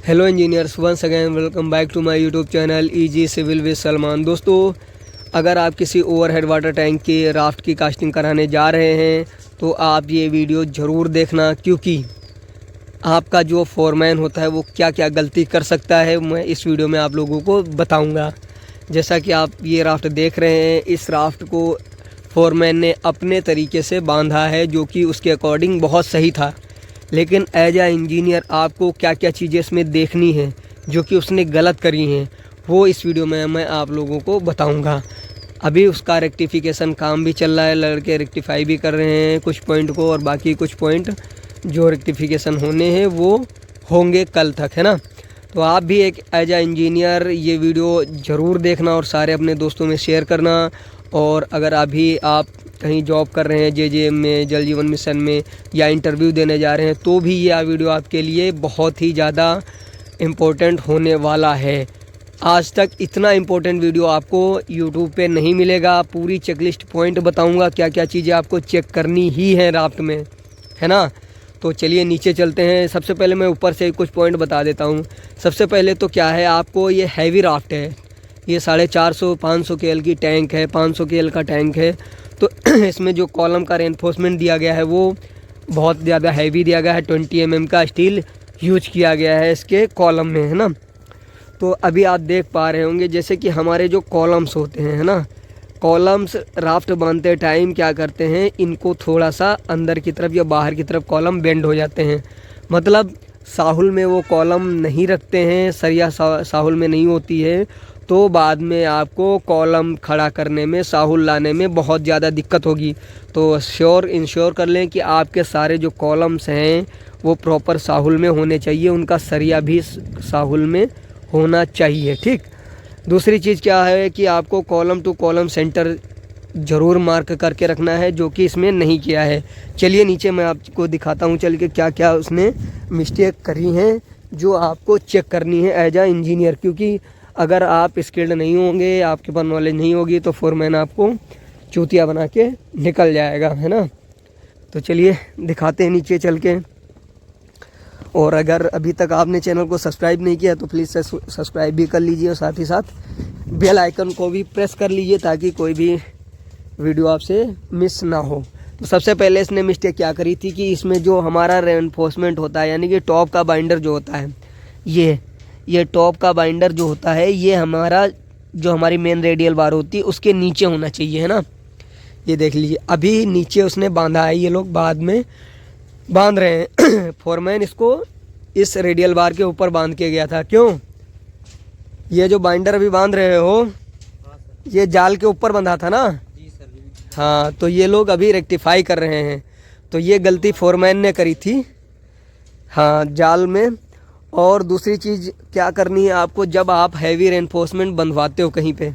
Hello engineers, once again welcome back to my YouTube channel Easy Civil with Salman. दोस्तों, अगर आप किसी overhead water tank की raft की कास्टिंग कराने जा रहे हैं तो आप ये वीडियो ज़रूर देखना, क्योंकि आपका जो फोरमैन होता है वो क्या क्या गलती कर सकता है मैं इस वीडियो में आप लोगों को बताऊंगा। जैसा कि आप ये राफ्ट देख रहे हैं, इस राफ्ट को फोरमैन ने अपने तरीके से बांधा है जो कि उसके अकॉर्डिंग बहुत सही था, लेकिन एज आ इंजीनियर आपको क्या क्या चीज़ें इसमें देखनी है जो कि उसने गलत करी हैं वो इस वीडियो में मैं आप लोगों को बताऊंगा। अभी उसका रेक्टिफिकेशन काम भी चल रहा है, लड़के रेक्टिफाई भी कर रहे हैं कुछ पॉइंट को, और बाकी कुछ पॉइंट जो रेक्टिफिकेशन होने हैं वो होंगे कल तक, है ना। तो आप भी एक एज आ इंजीनियर ये वीडियो ज़रूर देखना और सारे अपने दोस्तों में शेयर करना। और अगर अभी आप कहीं जॉब कर रहे हैं JJM में, जल जीवन मिशन में, या इंटरव्यू देने जा रहे हैं तो भी ये वीडियो आपके लिए बहुत ही ज़्यादा इम्पोर्टेंट होने वाला है। आज तक इतना इम्पोर्टेंट वीडियो आपको YouTube पे नहीं मिलेगा। पूरी चेकलिस्ट पॉइंट बताऊंगा, क्या क्या चीज़ें आपको चेक करनी ही है राफ्ट में, है ना। तो चलिए नीचे चलते हैं। सबसे पहले मैं ऊपर से कुछ पॉइंट बता देता हूँ। सबसे पहले तो क्या है, आपको ये हैवी राफ्ट है, ये 450-500 KL की टैंक है, 500 KL का टैंक है। तो इसमें जो कॉलम का रेनफोर्समेंट दिया गया है वो बहुत ज़्यादा हैवी दिया गया है। 20 mm का स्टील यूज किया गया है इसके कॉलम में, है ना। तो अभी आप देख पा रहे होंगे जैसे कि हमारे जो कॉलम्स होते हैं, है ना, कॉलम्स राफ्ट बांधते टाइम क्या करते हैं, इनको थोड़ा सा अंदर की तरफ या बाहर की तरफ कॉलम बेंड हो जाते हैं। मतलब साहुल में वो कॉलम नहीं रखते हैं, सरिया साहुल में नहीं होती है, तो बाद में आपको कॉलम खड़ा करने में, साहुल लाने में बहुत ज़्यादा दिक्कत होगी। तो इंश्योर कर लें कि आपके सारे जो कॉलम्स हैं वो प्रॉपर साहुल में होने चाहिए, उनका सरिया भी साहुल में होना चाहिए, ठीक। दूसरी चीज़ क्या है कि आपको कॉलम टू कॉलम सेंटर ज़रूर मार्क करके रखना है, जो कि इसमें नहीं किया है। चलिए नीचे मैं आपको दिखाता हूँ चल के क्या क्या उसने मिस्टेक करी हैं जो आपको चेक करनी है एज आ इंजीनियर। क्योंकि अगर आप स्किल्ड नहीं होंगे, आपके पास नॉलेज नहीं होगी, तो फोरमैन आपको चूतिया बना के निकल जाएगा, है ना। तो चलिए दिखाते हैं नीचे चल के। और अगर अभी तक आपने चैनल को सब्सक्राइब नहीं किया तो प्लीज़ सब्सक्राइब भी कर लीजिए और साथ ही साथ बेल आइकन को भी प्रेस कर लीजिए ताकि कोई भी वीडियो आपसे मिस ना हो। तो सबसे पहले इसने मिस्टेक क्या करी थी कि इसमें जो हमारा रेनफोर्समेंट होता है, यानी कि टॉप का बाइंडर जो होता है, ये टॉप का बाइंडर जो होता है, ये हमारा जो हमारी मेन रेडियल बार होती है उसके नीचे होना चाहिए, है ना। ये देख लीजिए अभी नीचे उसने बांधा है, ये लोग बाद में बांध रहे हैं। फोरमैन इसको इस रेडियल बार के ऊपर बांध के गया था। क्यों? ये जो बाइंडर अभी बांध रहे हो ये जाल के ऊपर बंधा था ना। जी सर। हाँ, तो ये लोग अभी रेक्टिफाई कर रहे हैं। तो ये गलती फोरमैन ने करी थी, हाँ, जाल में। और दूसरी चीज़ क्या करनी है आपको, जब आप हैवी रेनफोर्समेंट बंधवाते हो कहीं पे,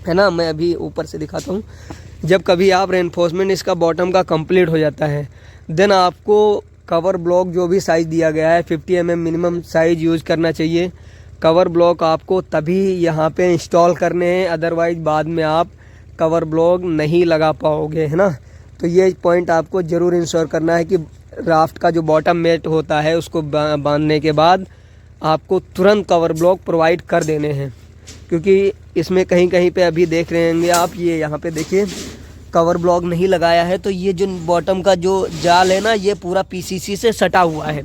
है ना, मैं अभी ऊपर से दिखाता हूँ। जब कभी आप रेनफोर्समेंट इसका बॉटम का कंप्लीट हो जाता है, देन आपको कवर ब्लॉक जो भी साइज़ दिया गया है 50 mm मिनिमम साइज़ यूज़ करना चाहिए। कवर ब्लॉक आपको तभी यहाँ पे इंस्टॉल करने हैं, अदरवाइज़ बाद में आप कवर ब्लॉक नहीं लगा पाओगे, है ना। तो ये पॉइंट आपको ज़रूर इंश्योर करना है कि राफ्ट का जो बॉटम मेट होता है उसको बांधने के बाद आपको तुरंत कवर ब्लॉक प्रोवाइड कर देने हैं। क्योंकि इसमें कहीं कहीं पे अभी देख रहे होंगे आप, ये यहाँ पे देखिए कवर ब्लॉक नहीं लगाया है, तो ये जो बॉटम का जो जाल है ना, ये पूरा PCC से सटा हुआ है।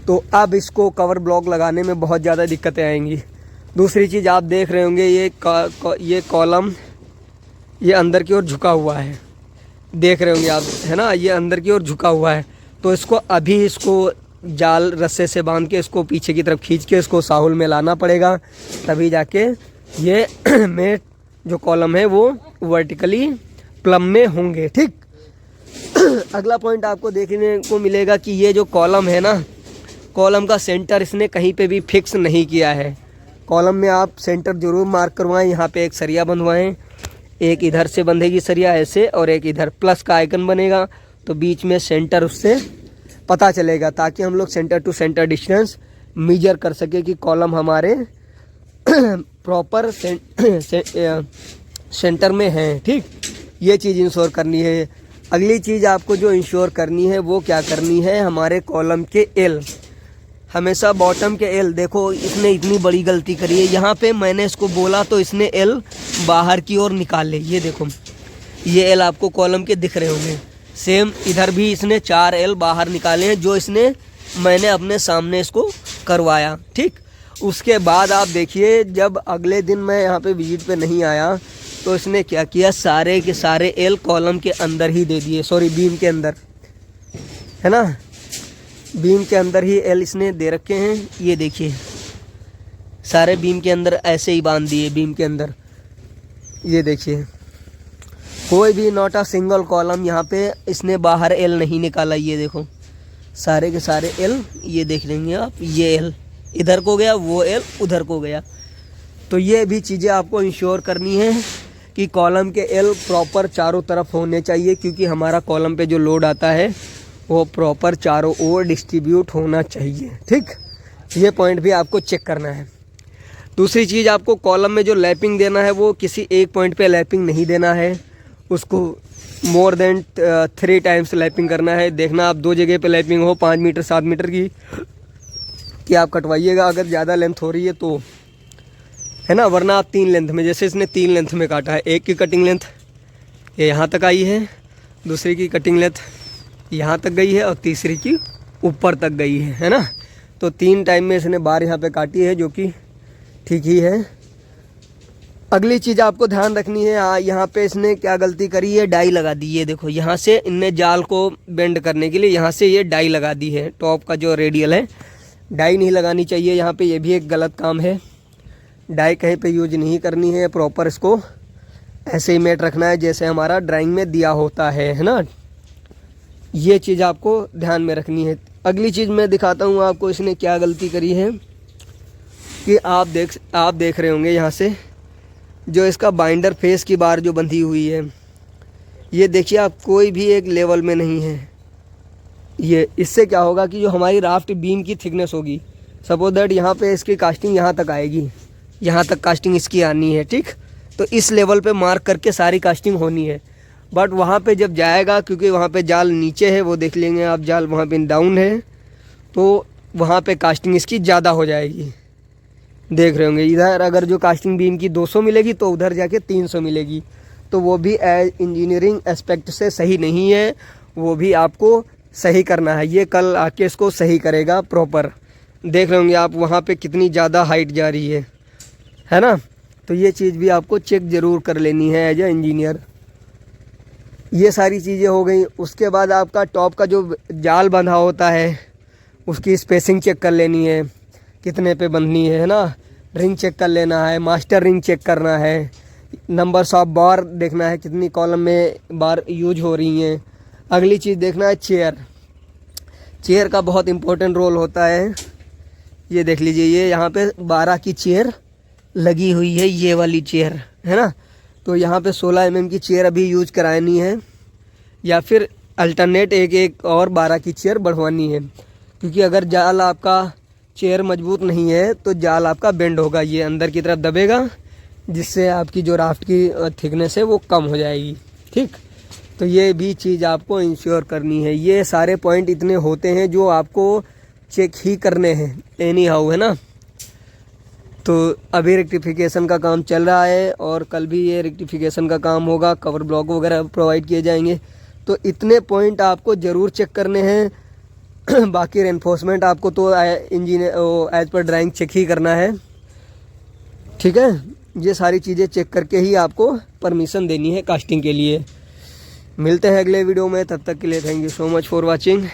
तो अब इसको कवर ब्लॉक लगाने में बहुत ज़्यादा दिक्कतें आएंगी। दूसरी चीज़ आप देख रहे होंगे ये कॉलम ये अंदर की ओर झुका हुआ है, देख रहे होंगे आप, है ना, ये अंदर की ओर झुका हुआ है। तो इसको जाल रस्से से बांध के इसको पीछे की तरफ खींच के इसको साहुल में लाना पड़ेगा, तभी जाके ये मेट जो कॉलम है वो वर्टिकली प्लम में होंगे, ठीक। अगला पॉइंट आपको देखने को मिलेगा कि ये जो कॉलम है ना, कॉलम का सेंटर इसने कहीं पे भी फिक्स नहीं किया है। कॉलम में आप सेंटर जरूर मार्क करवाएं। यहाँ पे एक सरिया बंधवाएं, एक इधर से बंधेगी सरिया ऐसे और एक इधर प्लस का आइकन बनेगा, तो बीच में सेंटर उससे पता चलेगा, ताकि हम लोग centre to centre distance measure कर सके कि कॉलम हमारे प्रॉपर सेंटर में है, ठीक। ये चीज़ इंश्योर करनी है। अगली चीज़ आपको जो इंश्योर करनी है वो क्या करनी है, हमारे कॉलम के हमेशा बॉटम के एल, देखो इसने इतनी बड़ी गलती करी है, यहाँ पे मैंने इसको बोला तो इसने एल बाहर की ओर निकाल ले। ये देखो ये एल आपको कॉलम के दिख रहे होंगे, सेम इधर भी इसने 4 एल बाहर निकाले हैं जो इसने मैंने अपने सामने इसको करवाया। ठीक, उसके बाद आप देखिए जब अगले दिन मैं यहाँ पे विजिट पे नहीं आया तो इसने क्या किया, सारे के सारे एल कॉलम के अंदर ही दे दिए, सॉरी बीम के अंदर, है ना, बीम के अंदर ही एल इसने दे रखे हैं। ये देखिए सारे बीम के अंदर ऐसे ही बांध दिए बीम के अंदर। ये देखिए कोई भी नॉट अ सिंगल कॉलम यहाँ पे इसने बाहर एल नहीं निकाला। ये देखो सारे के सारे एल, ये देख लेंगे आप, ये एल इधर को गया, वो एल उधर को गया। तो ये भी चीज़ें आपको इंश्योर करनी है कि कॉलम के एल प्रॉपर चारों तरफ होने चाहिए, क्योंकि हमारा कॉलम पे जो लोड आता है वो प्रॉपर चारों ओर डिस्ट्रीब्यूट होना चाहिए। ठीक, ये पॉइंट भी आपको चेक करना है। दूसरी चीज़, आपको कॉलम में जो लैपिंग देना है वो किसी एक पॉइंट पे लैपिंग नहीं देना है, उसको मोर देन 3 टाइम्स लैपिंग करना है। देखना आप 2 जगह पे लैपिंग हो 5 मीटर 7 मीटर की, कि आप कटवाइएगा अगर ज़्यादा लेंथ हो रही है तो, है ना, वरना आप 3 लेंथ में, जैसे इसने 3 लेंथ में काटा है, एक की कटिंग लेंथ ये यहाँ तक आई है, दूसरी की कटिंग लेंथ यहाँ तक गई है और तीसरी की ऊपर तक गई है ना। तो 3 टाइम में इसने बार यहाँ पे काटी है, जो कि ठीक ही है। अगली चीज़ आपको ध्यान रखनी है, यहाँ पे इसने क्या गलती करी है, डाई लगा दी है। देखो यहाँ से इनने जाल को बेंड करने के लिए यहाँ से ये डाई लगा दी है, टॉप का जो रेडियल है, डाई नहीं लगानी चाहिए यहाँ पे, ये भी एक गलत काम है। डाई कहीं पे यूज नहीं करनी है, प्रॉपर इसको ऐसे ही मेट रखना है जैसे हमारा ड्राइंग में दिया होता है ना। ये चीज़ आपको ध्यान में रखनी है। अगली चीज़ मैं दिखाता हूँ आपको इसने क्या गलती करी है, कि आप देख रहे होंगे यहाँ से जो इसका बाइंडर फेस की बार जो बंधी हुई है, ये देखिए आप, कोई भी एक लेवल में नहीं है। ये इससे क्या होगा कि जो हमारी राफ्ट बीम की थिकनेस होगी, सपोज दैट यहाँ पे इसकी कास्टिंग यहाँ तक आएगी, यहाँ तक कास्टिंग इसकी आनी है। ठीक, तो इस लेवल पे मार्क करके सारी कास्टिंग होनी है। बट वहाँ पे जब जाएगा, क्योंकि वहाँ पे जाल नीचे है, वो देख लेंगे आप, जाल वहाँ पे डाउन है, तो वहाँ पे कास्टिंग इसकी ज़्यादा हो जाएगी। देख रहे होंगे इधर अगर जो कास्टिंग बीम की 200 मिलेगी तो उधर जाके 300 मिलेगी, तो वो भी एज इंजीनियरिंग एस्पेक्ट से सही नहीं है, वो भी आपको सही करना है। ये कल आके इसको सही करेगा प्रॉपर। देख रहे होंगे आप वहाँ पे कितनी ज़्यादा हाइट जा रही है ना। तो ये चीज़ भी आपको चेक ज़रूर कर लेनी है एज ए इंजीनियर। ये सारी चीज़ें हो गई। उसके बाद आपका टॉप का जो जाल बंधा होता है उसकी स्पेसिंग चेक कर लेनी है, कितने पे बंधनी है ना। रिंग चेक कर लेना है, मास्टर रिंग चेक करना है, नंबर्स ऑफ बार देखना है, कितनी कॉलम में बार यूज हो रही हैं। अगली चीज़ देखना है चेयर का बहुत इम्पोर्टेंट रोल होता है। ये देख लीजिए, ये यहाँ पे 12 की चेयर लगी हुई है, ये वाली चेयर है ना। तो यहाँ पे 16 mm की चेयर अभी यूज करानी है, या फिर अल्टरनेट एक और 12 की चेयर बढ़वानी है, क्योंकि अगर जाल आपका चेयर मजबूत नहीं है तो जाल आपका बेंड होगा, ये अंदर की तरफ दबेगा, जिससे आपकी जो राफ्ट की थिकनेस है वो कम हो जाएगी। ठीक, तो ये भी चीज़ आपको इंश्योर करनी है। ये सारे पॉइंट इतने होते हैं जो आपको चेक ही करने हैं एनी हाउ, है ना। तो अभी रेक्टिफिकेशन का काम चल रहा है और कल भी ये रेक्टिफिकेशन का काम होगा, कवर ब्लॉक वगैरह प्रोवाइड किए जाएंगे। तो इतने पॉइंट आपको ज़रूर चेक करने हैं। बाकी रेनफोर्समेंट आपको तो engineer as per drawing check ही करना है। ठीक है, ये सारी चीज़ें चेक करके ही आपको परमिशन देनी है कास्टिंग के लिए। मिलते हैं अगले वीडियो में, तब तक के लिए thank you so much for watching.